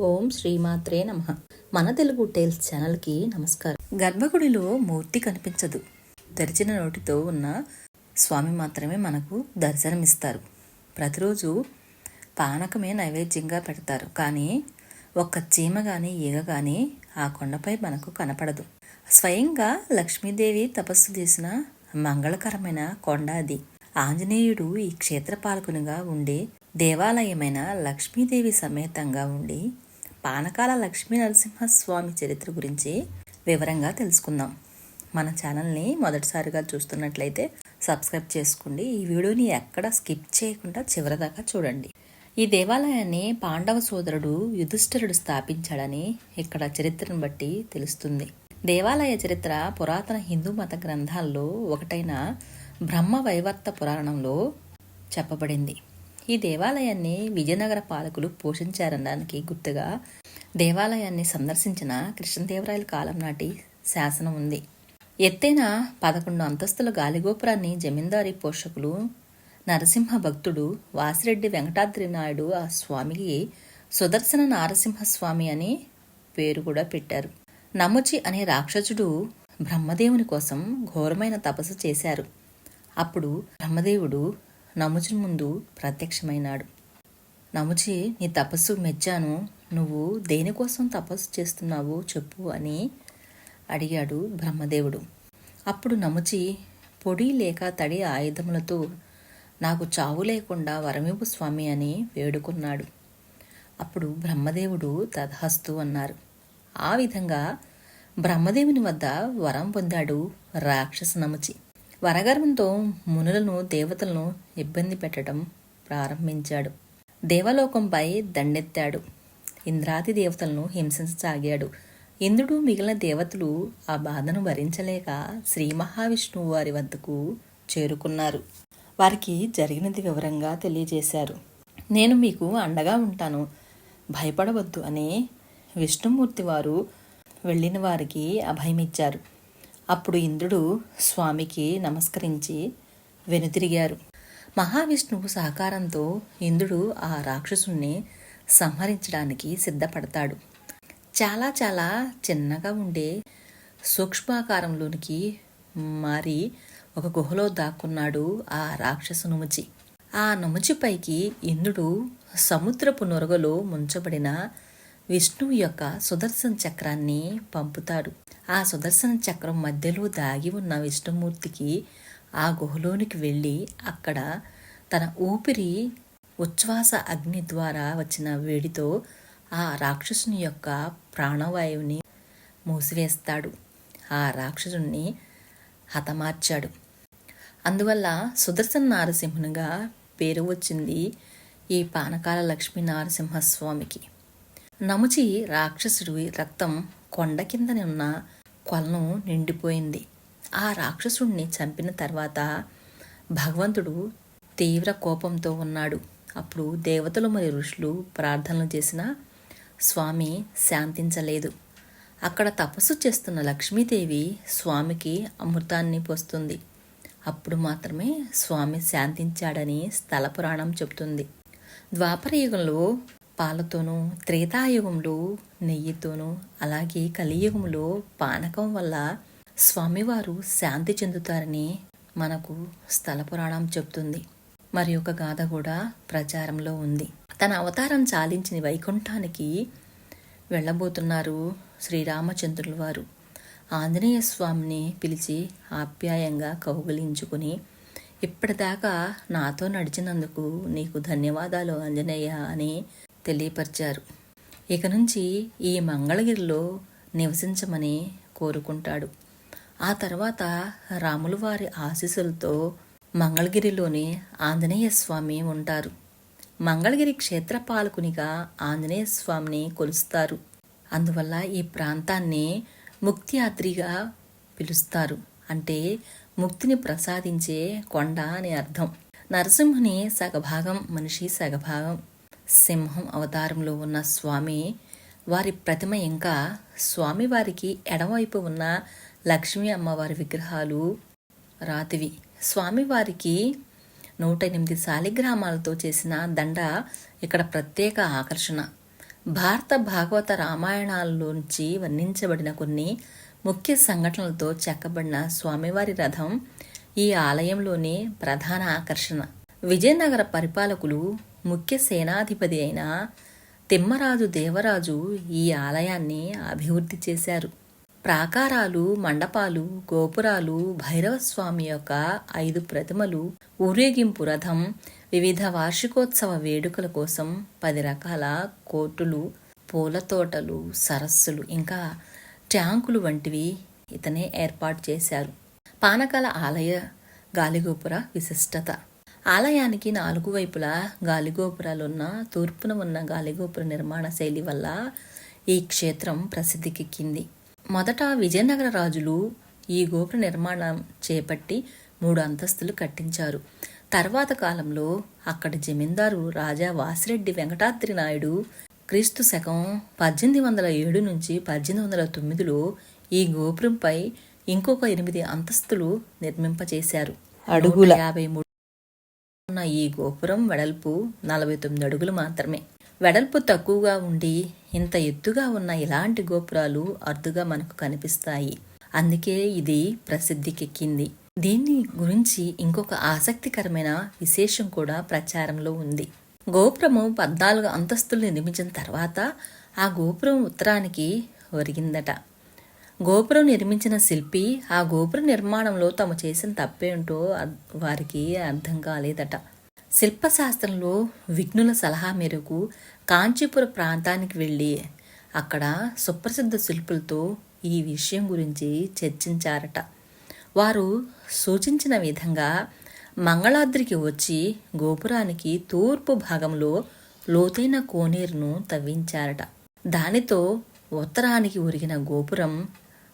ఓం శ్రీమాత్రే నమః. మన తెలుగు టేల్స్ ఛానల్కి నమస్కారం. గర్భగుడిలో మూర్తి కనిపించదు. తెరిచిన నోటితో ఉన్న స్వామి మాత్రమే మనకు దర్శనమిస్తారు. ప్రతిరోజు పానకమే నైవేద్యంగా పెడతారు. కానీ ఒక్క చీమ కానీ ఈగ కానీ ఆ కొండపై మనకు కనపడదు. స్వయంగా లక్ష్మీదేవి తపస్సు చేసిన మంగళకరమైన కొండ అది. ఆంజనేయుడు ఈ క్షేత్రపాలకునిగా ఉండి దేవాలయమైన లక్ష్మీదేవి సమేతంగా ఉండి పానకాల లక్ష్మీ నరసింహస్వామి చరిత్ర గురించి వివరంగా తెలుసుకుందాం. మన ఛానల్ని మొదటిసారిగా చూస్తున్నట్లయితే సబ్స్క్రైబ్ చేసుకోండి. ఈ వీడియోని ఎక్కడ స్కిప్ చేయకుండా చివరిదాకా చూడండి. ఈ దేవాలయాన్ని పాండవ సోదరుడు యుధిష్ఠిరుడు స్థాపించాడని ఇక్కడ చరిత్రను బట్టి తెలుస్తుంది. దేవాలయ చరిత్ర పురాతన హిందూ మత గ్రంథాల్లో ఒకటైన బ్రహ్మ వైవర్త పురాణంలో చెప్పబడింది. ఈ దేవాలయాన్ని విజయనగర పాలకులు పోషించారనడానికి గుర్తుగా దేవాలయాన్ని సందర్శించిన కృష్ణదేవరాయల కాలం నాటి శాసనం ఉంది. ఎత్తైన 11 అంతస్తుల గాలిగోపురాన్ని జమీందారీ పోషకులు నరసింహ భక్తుడు వాసిరెడ్డి వెంకటాద్రి నాయుడు ఆ స్వామికి సుదర్శన నారసింహస్వామి అని పేరు కూడా పెట్టారు. నముచి అనే రాక్షసుడు బ్రహ్మదేవుని కోసం ఘోరమైన తపస్సు చేశారు. అప్పుడు బ్రహ్మదేవుడు నముచి ముందు ప్రత్యక్షమైనాడు. నముచి, నీ తపస్సు మెచ్చాను. నువ్వు దేనికోసం తపస్సు చేస్తున్నావు చెప్పు అని అడిగాడు బ్రహ్మదేవుడు. అప్పుడు నముచి పొడి లేక తడి ఆయుధములతో నాకు చావు లేకుండా వరమివ్వు స్వామి అని వేడుకున్నాడు. అప్పుడు బ్రహ్మదేవుడు తథాస్తు అన్నారు. ఆ విధంగా బ్రహ్మదేవుని వద్ద వరం పొందాడు రాక్షస నముచి. వరగర్వంతో మునులను దేవతలను ఇబ్బంది పెట్టడం ప్రారంభించాడు. దేవలోకంపై దండెత్తాడు. ఇంద్రాది దేవతలను హింసించసాగాడు. ఇంద్రుడు మిగిలిన దేవతలు ఆ బాధను భరించలేక శ్రీ మహావిష్ణువు వారి వద్దకు చేరుకున్నారు. వారికి జరిగినది వివరంగా తెలియజేశారు. నేను మీకు అండగా ఉంటాను, భయపడవద్దు అని విష్ణుమూర్తి వారు వెళ్ళిన వారికి అభయమిచ్చారు. అప్పుడు ఇంద్రుడు స్వామికి నమస్కరించి వెనుతిరిగారు. మహావిష్ణువు సహకారంతో ఇంద్రుడు ఆ రాక్షసుణ్ణి సంహరించడానికి సిద్ధపడతాడు. చాలా చాలా చిన్నగా ఉండే సూక్ష్మాకారంలోనికి మారి ఒక గుహలో దాక్కున్నాడు ఆ రాక్షసు నముచి. ఆ నముచిపైకి ఇంద్రుడు సముద్రపు నొరగలో ముంచబడిన విష్ణువు యొక్క సుదర్శన చక్రాన్ని పంపుతాడు. ఆ సుదర్శన చక్రం మధ్యలో దాగి ఉన్న విష్ణుమూర్తికి ఆ గుహలోనికి వెళ్ళి అక్కడ తన ఊపిరి ఉచ్ఛ్వాస అగ్ని ద్వారా వచ్చిన వేడితో ఆ రాక్షసుని యొక్క ప్రాణవాయువుని మూసివేస్తాడు. ఆ రాక్షసుని హతమార్చాడు. అందువల్ల సుదర్శన నారసింహునిగా పేరు వచ్చింది ఈ పానకాల లక్ష్మీ నరసింహస్వామికి. నముచి రాక్షసుడి రక్తం కొండ కింద ఉన్న కొలను నిండిపోయింది. ఆ రాక్షసుడిని చంపిన తర్వాత భగవంతుడు తీవ్ర కోపంతో ఉన్నాడు. అప్పుడు దేవతలు మరియు ఋషులు ప్రార్థనలు చేసినా స్వామి శాంతించలేదు. అక్కడ తపస్సు చేస్తున్న లక్ష్మీదేవి స్వామికి అమృతాన్ని పోస్తుంది. అప్పుడు మాత్రమే స్వామి శాంతించాడని స్థల పురాణం చెబుతుంది. ద్వాపర యుగంలో పాలతోనూ, త్రేతాయుగంలో నెయ్యితోనూ, అలాగే కలియుగంలో పానకం వల్ల స్వామివారు శాంతి చెందుతారని మనకు స్థల పురాణం చెప్తుంది. మరి ఒక గాథ కూడా ప్రచారంలో ఉంది. తన అవతారం చాలించిన వైకుంఠానికి వెళ్ళబోతున్నారు శ్రీరామచంద్రుల వారు. ఆంజనేయ స్వామిని పిలిచి ఆప్యాయంగా కౌగిలించుకుని, ఇప్పటిదాకా నాతో నడిచినందుకు నీకు ధన్యవాదాలు ఆంజనేయ అని తెలియపరిచారు. ఇక నుంచి ఈ మంగళగిరిలో నివసించమని కోరుకుంటాడు. ఆ తర్వాత రాముల వారి ఆశీస్సులతో మంగళగిరిలోని ఆంజనేయ స్వామి ఉంటారు. మంగళగిరి క్షేత్రపాలకునిగా ఆంజనేయ స్వామిని కొలుస్తారు. అందువల్ల ఈ ప్రాంతాన్ని ముక్తియాద్రిగా పిలుస్తారు. అంటే ముక్తిని ప్రసాదించే కొండ అని అర్థం. నరసింహుని సగభాగం మనిషి, సగభాగం సింహం అవతారంలో ఉన్న స్వామి వారి ప్రతిమ, ఇంకా స్వామివారికి ఎడమవైపు ఉన్న లక్ష్మీ అమ్మవారి విగ్రహాలు రాతివి. స్వామివారికి 108 శాలిగ్రామాలతో చేసిన దండ ఇక్కడ ప్రత్యేక ఆకర్షణ. భారత భాగవత రామాయణాల్లోంచి వర్ణించబడిన కొన్ని ముఖ్య సంఘటనలతో చెక్కబడిన స్వామివారి రథం ఈ ఆలయంలోని ప్రధాన ఆకర్షణ. విజయనగర పరిపాలకులు ముఖ్య సేనాధిపతి అయిన తిమ్మరాజు దేవరాజు ఈ ఆలయాన్ని అభివృద్ధి చేశారు. ప్రాకారాలు, మండపాలు, గోపురాలు, భైరవస్వామి యొక్క 5 ప్రతిమలు, ఊరేగింపు రథం, వివిధ వార్షికోత్సవ వేడుకల కోసం 10 రకాల కోర్టులు, పూల తోటలు, సరస్సులు, ఇంకా ట్యాంకులు వంటివి ఇతనే ఏర్పాటు చేశారు. పానకాల ఆలయ గాలిగోపుర విశిష్టత. ఆలయానికి 4 వైపులా గాలిగోపురాలున్న తూర్పున ఉన్న గాలిగోపుర నిర్మాణ శైలి వల్ల ఈ క్షేత్రం ప్రసిద్ధికెక్కింది. మొదట విజయనగర రాజులు ఈ గోపుర నిర్మాణం చేపట్టి 3 అంతస్తులు కట్టించారు. తర్వాత కాలంలో అక్కడి జమీందారు రాజా వాసిరెడ్డి వెంకటాద్రి నాయుడు క్రీస్తు శకం 1807 నుంచి 1809లో ఈ గోపురంపై ఇంకొక 8 అంతస్తులు నిర్మింపచేశారు. అడుగుల 53 ఉన్న ఈ గోపురం వెడల్పు 49 అడుగులు మాత్రమే. వెడల్పు తక్కువగా ఉండి ఇంత ఎత్తుగా ఉన్న ఇలాంటి గోపురాలు అరుదుగా మనకు కనిపిస్తాయి. అందుకే ఇది ప్రసిద్ధికెక్కింది. దీన్ని గురించి ఇంకొక ఆసక్తికరమైన విశేషం కూడా ప్రచారంలో ఉంది. గోపురము 14 అంతస్తులు నిర్మించిన తర్వాత ఆ గోపురం ఉత్తరానికి ఒరిగిందట. గోపురం నిర్మించిన శిల్పి ఆ గోపుర నిర్మాణంలో తాము చేసిన తప్పేంటో వారికి అర్థం కాలేదట. శిల్పశాస్త్రంలో విఘ్నుల సలహా మేరకు కాంచీపుర ప్రాంతానికి వెళ్ళి అక్కడ సుప్రసిద్ధ శిల్పులతో ఈ విషయం గురించి చర్చించారట. వారు సూచించిన విధంగా మంగళాద్రికి వచ్చి గోపురానికి తూర్పు భాగంలో లోతైన కోనేరును తవ్వించారట. దానితో ఉత్తరానికి ఒరిగిన గోపురం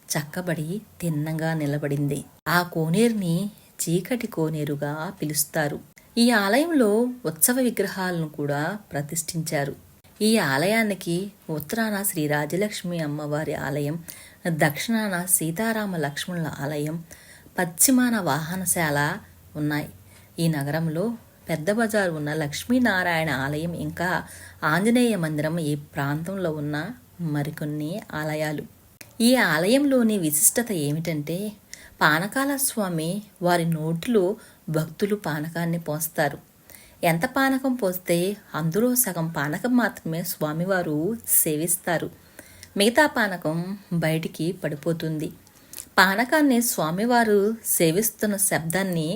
చక్కబడి తిన్నగా నిలబడింది. ఆ కోనేరుని చీకటి కోనేరుగా పిలుస్తారు. ఈ ఆలయంలో ఉత్సవ విగ్రహాలను కూడా ప్రతిష్ఠించారు. ఈ ఆలయానికి ఉత్తరాన శ్రీ రాజలక్ష్మి అమ్మవారి ఆలయం, దక్షిణాన సీతారామ లక్ష్మణుల ఆలయం, పశ్చిమాన వాహనశాల ఉన్నాయి. ఈ నగరంలో పెద్ద బజారు ఉన్న లక్ష్మీనారాయణ ఆలయం, ఇంకా ఆంజనేయ మందిరం ఈ ప్రాంతంలో ఉన్న మరికొన్ని ఆలయాలు. ఈ ఆలయంలోని విశిష్టత ఏమిటంటే పానకాల స్వామి వారి నోటిలో భక్తులు పానకాన్ని పోస్తారు. ఎంత పానకం పోస్తే అందులో సగం పానకం మాత్రమే స్వామివారు సేవిస్తారు. మిగతా పానకం బయటికి పడిపోతుంది. పానకాన్ని స్వామివారు సేవిస్తున్న శబ్దాన్ని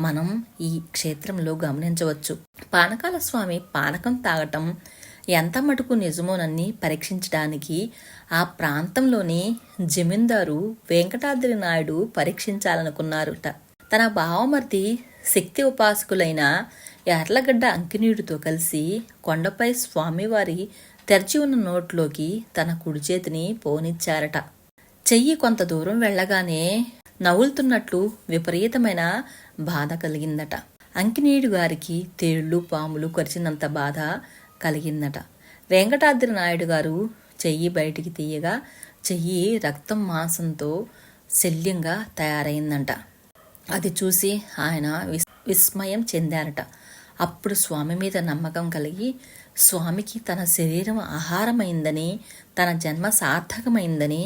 మనం ఈ క్షేత్రంలో గమనించవచ్చు. పానకాల స్వామి పానకం తాగటం ఎంత మటుకు నిజమోనని పరీక్షించడానికి ఆ ప్రాంతంలోని జమీందారు వెంకటాద్రి నాయుడు పరీక్షించాలనుకున్నారుట. తన బావమర్ది శక్తి ఉపాసకులైన యార్లగడ్డ అంకినీయుడితో కలిసి కొండపై స్వామివారి తెరిచి ఉన్న నోట్లోకి తన కుడి చేతిని పోనిచ్చారట. చెయ్యి కొంత దూరం వెళ్ళగానే నవ్వులుతున్నట్లు విపరీతమైన బాధ కలిగిందట. అంకినీయుడు గారికి తేళ్లు, పాములు కరిచినంత బాధ కలిగిందట. వెంకటాద్రి నాయుడు గారు చెయ్యి బయటికి తీయగా చెయ్యి రక్తం మాంసంతో శల్యంగా తయారైందంట. అది చూసి ఆయన విస్మయం చెందారట. అప్పుడు స్వామి మీద నమ్మకం కలిగి స్వామికి తన శరీరం ఆహారమైందని, తన జన్మ సార్థకమైందని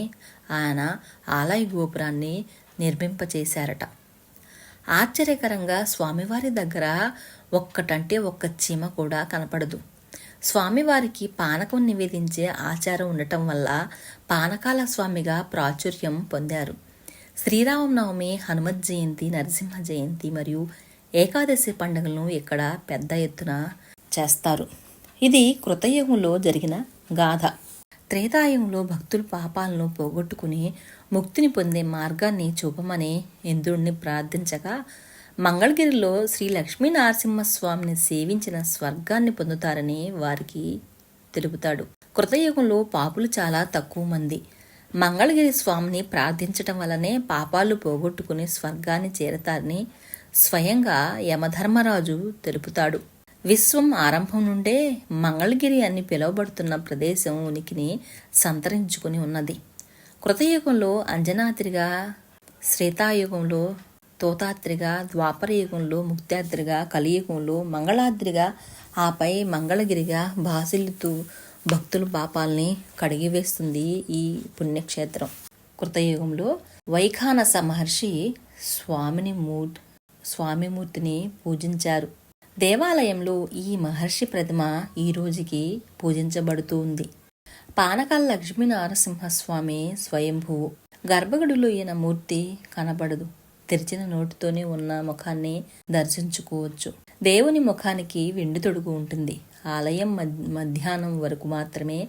ఆయన ఆలయ గోపురాన్ని నిర్మింపచేశారట. ఆశ్చర్యకరంగా స్వామివారి దగ్గర ఒక్కటంటే ఒక్క చీమ కూడా కనపడదు. స్వామివారికి పానకం నివేదించే ఆచారం ఉండటం వల్ల పానకాల స్వామిగా ప్రాచుర్యం పొందారు. శ్రీరామనవమి, హనుమత్ జయంతి, నరసింహ జయంతి మరియు ఏకాదశి పండుగలను ఇక్కడ పెద్ద ఎత్తున చేస్తారు. ఇది కృతయుగంలో జరిగిన గాథ. త్రేతాయుగంలో భక్తులు పాపాలను పోగొట్టుకుని ముక్తిని పొందే మార్గాన్ని చూపమని ఇంద్రుణ్ణి ప్రార్థించగా మంగళగిరిలో శ్రీ లక్ష్మీ నరసింహస్వామిని సేవించిన స్వర్గాన్ని పొందుతారని వారికి తెలుపుతాడు. కృతయుగంలో పాపులు చాలా తక్కువ మంది. మంగళగిరి స్వామిని ప్రార్థించటం వల్లనే పాపాలు పోగొట్టుకుని స్వర్గాన్ని చేరతారని స్వయంగా యమధర్మరాజు తెలుపుతాడు. విశ్వం ఆరంభం నుండే మంగళగిరి అని పిలువబడుతున్న ప్రదేశం ఉనికిని సంతరించుకుని ఉన్నది. కృతయుగంలో అంజనాద్రిగా, శ్వేతాయుగంలో తోతాద్రిగా, ద్వాపర యుగంలో ముక్తాద్రిగా, కలియుగంలో మంగళాద్రిగా, ఆపై మంగళగిరిగా భాసిల్లుతూ భక్తుల పాపాలని కడిగివేస్తుంది ఈ పుణ్యక్షేత్రం. కృతయుగంలో వైఖానస మహర్షి స్వామిమూర్తిని పూజించారు. దేవాలయంలో ఈ మహర్షి ప్రతిమ ఈ రోజుకి పూజించబడుతూ ఉంది. పానకాల లక్ష్మీనరసింహస్వామి స్వయంభువు. గర్భగుడిలో ఈయన మూర్తి కనబడదు. తెరిచిన నోటితోనే ఉన్న ముఖాన్ని దర్శించుకోవచ్చు. దేవుని ముఖానికి వెండి తొడుగు ఉంటుంది. ఆలయం మధ్యాహ్నం వరకు మాత్రమే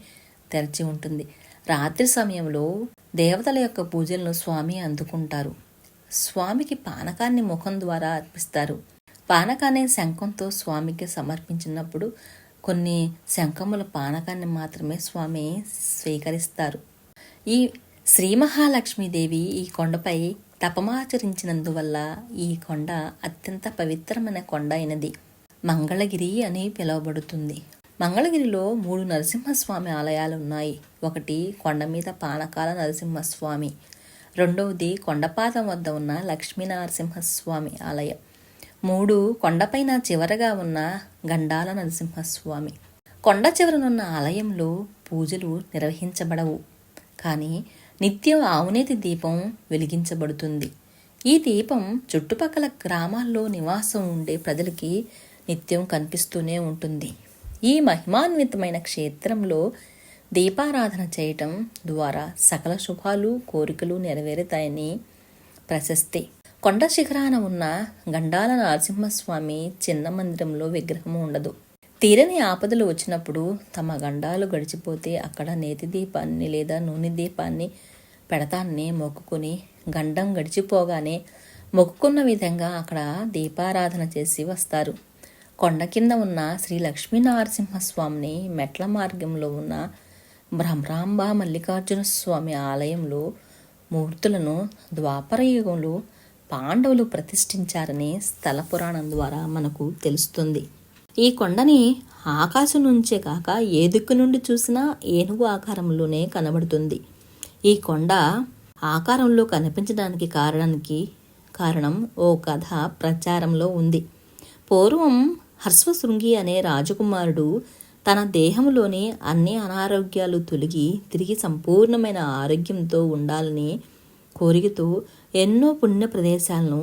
తెరిచి ఉంటుంది. రాత్రి సమయంలో దేవతల యొక్క పూజలను స్వామి అందుకుంటారు. స్వామికి పానకాన్ని ముఖం ద్వారా అర్పిస్తారు. పానకాన్ని శంఖంతో స్వామికి సమర్పించినప్పుడు కొన్ని శంఖముల పానకాన్ని మాత్రమే స్వామి స్వీకరిస్తారు. ఈ శ్రీ మహాలక్ష్మీదేవి ఈ కొండపై తపమాచరించినందువల్ల ఈ కొండ అత్యంత పవిత్రమైన కొండ అయినది. మంగళగిరి అని పిలువబడుతుంది. మంగళగిరిలో 3 నరసింహస్వామి ఆలయాలు ఉన్నాయి. ఒకటి కొండ మీద పానకాల నరసింహస్వామి, రెండవది కొండపాదం వద్ద ఉన్న లక్ష్మీనరసింహస్వామి ఆలయం, 3 కొండపైన చివరగా ఉన్న గండాల నరసింహస్వామి. కొండ చివరనున్న ఆలయంలో పూజలు నిర్వహించబడవు, కానీ నిత్యం ఆవునేతి దీపం వెలిగించబడుతుంది. ఈ దీపం చుట్టుపక్కల గ్రామాల్లో నివాసం ఉండే ప్రజలకి నిత్యం కనిపిస్తూనే ఉంటుంది. ఈ మహిమాన్వితమైన క్షేత్రంలో దీపారాధన చేయటం ద్వారా సకల శుభాలు కోరికలు నెరవేరుతాయని ప్రశస్తి. కొండ శిఖరాన ఉన్న గండాల నరసింహస్వామి చిన్న మందిరంలో విగ్రహం ఉండదు. తీరని ఆపదలు వచ్చినప్పుడు తమ గండాలు గడిచిపోతే అక్కడ నేతి దీపాన్ని లేదా నూనె దీపాన్ని పెడతానని మొక్కుకొని గండం గడిచిపోగానే మొక్కుకున్న విధంగా అక్కడ దీపారాధన చేసి వస్తారు. కొండ కింద ఉన్న శ్రీ లక్ష్మీనరసింహస్వామిని మెట్ల మార్గంలో ఉన్న భ్రమరాంబ మల్లికార్జున స్వామి ఆలయంలో మూర్తులను ద్వాపరయుగంలో పాండవులు ప్రతిష్ఠించారని స్థల పురాణం ద్వారా మనకు తెలుస్తుంది. ఈ కొండని ఆకాశం నుంచే కాక ఏ దిక్కు నుండి చూసినా ఏనుగు ఆకారంలోనే కనబడుతుంది. ఈ కొండ ఆకారంలో కనిపించడానికి కారణం ఓ కథ ప్రచారంలో ఉంది. పూర్వం హర్షశృంగి అనే రాజకుమారుడు తన దేహంలోని అన్ని అనారోగ్యాలు తొలగి తిరిగి సంపూర్ణమైన ఆరోగ్యంతో ఉండాలని కోరికతో ఎన్నో పుణ్య ప్రదేశాలను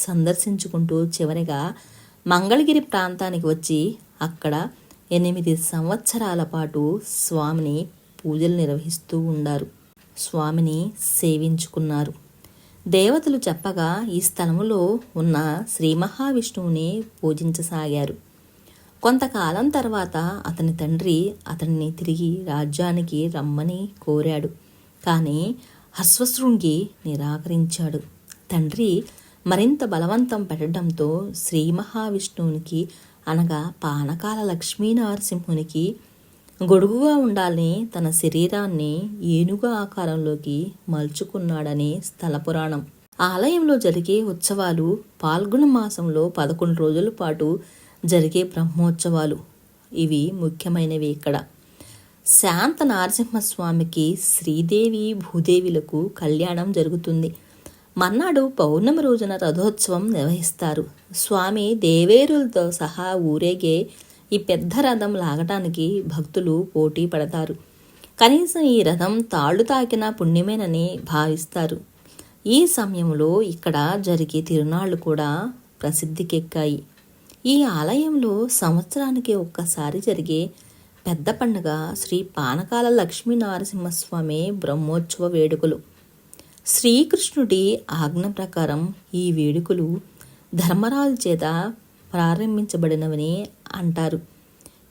సందర్శించుకుంటూ చివరిగా మంగళగిరి ప్రాంతానికి వచ్చి అక్కడ 8 సంవత్సరాల పాటు స్వామిని పూజలు నిర్వహిస్తూ ఉండారు. స్వామిని సేవించుకున్నారు. దేవతలు చెప్పగా ఈ స్థలములో ఉన్న శ్రీ మహావిష్ణువుని పూజించసాగారు. కొంతకాలం తర్వాత అతని తండ్రి అతన్ని తిరిగి రాజ్యానికి రమ్మని కోరాడు. కానీ హర్షశృంగి నిరాకరించాడు. తండ్రి మరింత బలవంతం పెట్టడంతో శ్రీ మహావిష్ణువునికి అనగా పానకాల లక్ష్మీనరసింహునికి గొడుగుగా ఉండాలని తన శరీరాన్ని ఏనుగు ఆకారంలోకి మలుచుకున్నాడని స్థల పురాణం. ఆలయంలో జరిగే ఉత్సవాలు పాల్గొన మాసంలో 11 రోజుల పాటు జరిగే బ్రహ్మోత్సవాలు. ఇవి ముఖ్యమైనవి. ఇక్కడ శాంత నరసింహస్వామికి శ్రీదేవి భూదేవిలకు కళ్యాణం జరుగుతుంది. మర్నాడు పౌర్ణమి రోజున రథోత్సవం నిర్వహిస్తారు. స్వామి దేవేరులతో సహా ఊరేగే ఈ పెద్ద రథం లాగటానికి భక్తులు పోటీ పడతారు. కనీసం ఈ రథం తాళ్లు తాకిన పుణ్యమేనని భావిస్తారు. ఈ సమయంలో ఇక్కడ జరిగే తిరునాళ్లు కూడా ప్రసిద్ధికెక్కాయి. ఈ ఆలయంలో సంవత్సరానికి ఒక్కసారి జరిగే పెద్ద పండుగ శ్రీ పానకాల లక్ష్మీనరసింహస్వామి బ్రహ్మోత్సవ వేడుకలు. శ్రీకృష్ణుడి ఆజ్ఞ ప్రకారం ఈ వేడుకలు ధర్మరాజు చేత ప్రారంభించబడినవని అంటారు.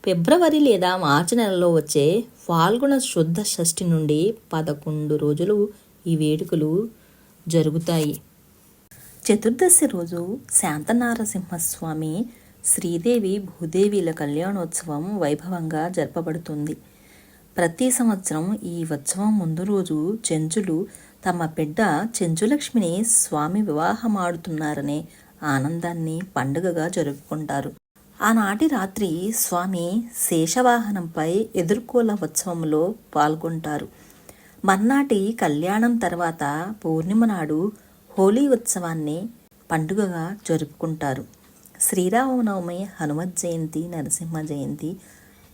ఫిబ్రవరి లేదా మార్చి నెలలో వచ్చే ఫాల్గుణ శుద్ధ షష్ఠి నుండి 11 రోజులు ఈ వేడుకలు జరుగుతాయి. చతుర్దశి రోజు శాంతనరసింహస్వామి శ్రీదేవి భూదేవిల కళ్యాణోత్సవం వైభవంగా జరపబడుతుంది. ప్రతి సంవత్సరం ఈ ఉత్సవం ముందు రోజు చెంచులు తమ బిడ్డ చెంచులక్ష్మిని స్వామి వివాహమాడుతున్నారనే ఆనందాన్ని పండుగగా జరుపుకుంటారు. ఆనాటి రాత్రి స్వామి శేషవాహనంపై ఎదుర్కోల ఉత్సవంలో పాల్గొంటారు. మర్నాటి కళ్యాణం తర్వాత పూర్ణిమ నాడు హోలీ ఉత్సవాన్ని పండుగగా జరుపుకుంటారు. శ్రీరామనవమి, హనుమత్ జయంతి, నరసింహ జయంతి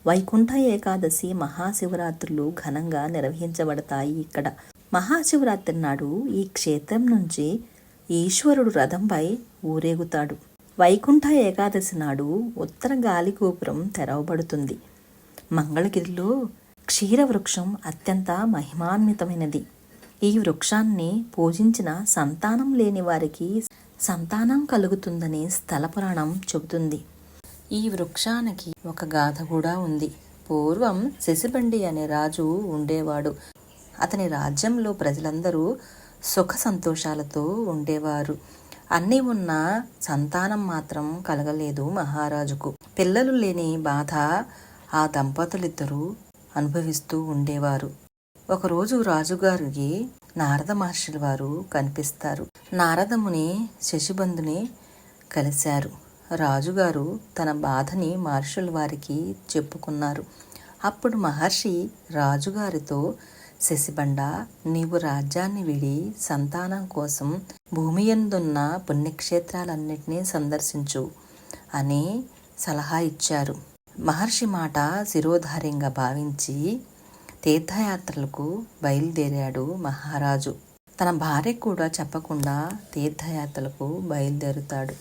వైకుంఠ ఏకాదశి మహాశివరాత్రులు ఘనంగా నిర్వహించబడతాయి ఇక్కడ. మహాశివరాత్రి నాడు ఈ క్షేత్రం నుంచి ఈశ్వరుడు రథంపై ఊరేగుతాడు. వైకుంఠ ఏకాదశి నాడు ఉత్తర గాలి గోపురం తెరవబడుతుంది. మంగళగిరిలో క్షీరవృక్షం అత్యంత మహిమాన్వితమైనది. ఈ వృక్షాన్ని పూజించిన సంతానం లేని వారికి సంతానం కలుగుతుందని స్థల పురాణం చెబుతుంది. ఈ వృక్షానికి ఒక గాథ కూడా ఉంది. పూర్వం శశిబండి అనే రాజు ఉండేవాడు. అతని రాజ్యంలో ప్రజలందరూ సుఖ సంతోషాలతో ఉండేవారు. అన్నీ ఉన్న సంతానం మాత్రం కలగలేదు మహారాజుకు. పిల్లలు లేని బాధ ఆ దంపతులిద్దరూ అనుభవిస్తూ ఉండేవారు. ఒకరోజు రాజుగారికి నారద మహర్షుల వారు కనిపిస్తారు. నారదముని శశిబంధుని కలిశారు. రాజుగారు తన బాధని మహర్షుల వారికి చెప్పుకున్నారు. అప్పుడు మహర్షి రాజుగారితో, శశిబండ, నీవు రాజ్యాన్ని విడి సంతానం కోసం భూమి యందున్న పుణ్యక్షేత్రాలన్నిటినీ సందర్శించు అని సలహా ఇచ్చారు. మహర్షి మాట శిరోధార్యంగా భావించి తీర్థయాత్రలకు బయలుదేరాడు మహారాజు. తన భార్య కూడా చెప్పకుండా తీర్థయాత్రలకు బయలుదేరుతాడు.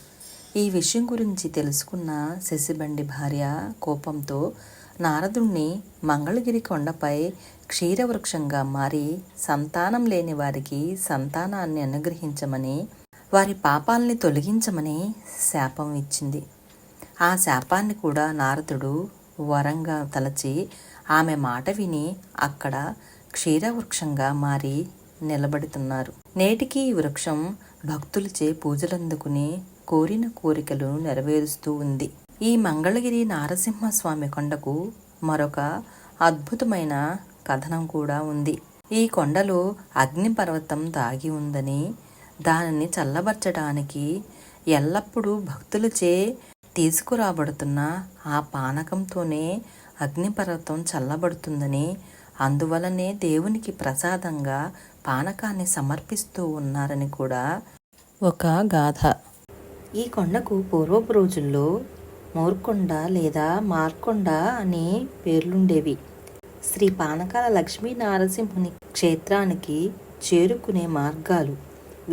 ఈ విషయం గురించి తెలుసుకున్న శశిబండి భార్య కోపంతో నారదుణ్ణి మంగళగిరి కొండపై క్షీరవృక్షంగా మారి సంతానం లేని వారికి సంతానాన్ని అనుగ్రహించమని, వారి పాపాలని తొలగించమని శాపం ఇచ్చింది. ఆ శాపాన్ని కూడా నారదుడు వరంగా తలచి ఆమె మాట విని అక్కడ క్షీరవృక్షంగా మారి నిలబడుతున్నారు. నేటికి ఈ వృక్షం భక్తులచే పూజలందుకుని కోరిన కోరికలు నెరవేరుస్తూ ఉంది. ఈ మంగళగిరి నారసింహస్వామి కొండకు మరొక అద్భుతమైన కథనం కూడా ఉంది. ఈ కొండలో అగ్నిపర్వతం దాగి ఉందని, దానిని చల్లబరచడానికి ఎల్లప్పుడూ భక్తులచే తీసుకురాబడుతున్న ఆ పానకంతోనే అగ్నిపర్వతం చల్లబడుతుందని, అందువలనే దేవునికి ప్రసాదంగా పానకాన్ని సమర్పిస్తూ ఉన్నారని కూడా ఒక గాథ. ఈ కొండకు పూర్వపు రోజుల్లో మోర్కొండ లేదా మార్కొండ అనే పేర్లుండేవి. శ్రీ పానకాల లక్ష్మీ నారసింహుని క్షేత్రానికి చేరుకునే మార్గాలు: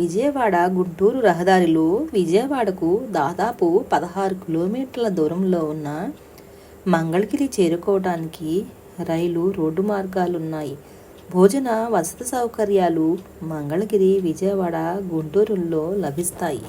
విజయవాడ గుంటూరు రహదారిలో విజయవాడకు దాదాపు 16 కిలోమీటర్ల దూరంలో ఉన్న మంగళగిరి చేరుకోవడానికి రైలు రోడ్డు మార్గాలున్నాయి. భోజన వసతి సౌకర్యాలు మంగళగిరి, విజయవాడ, గుంటూరుల్లో లభిస్తాయి.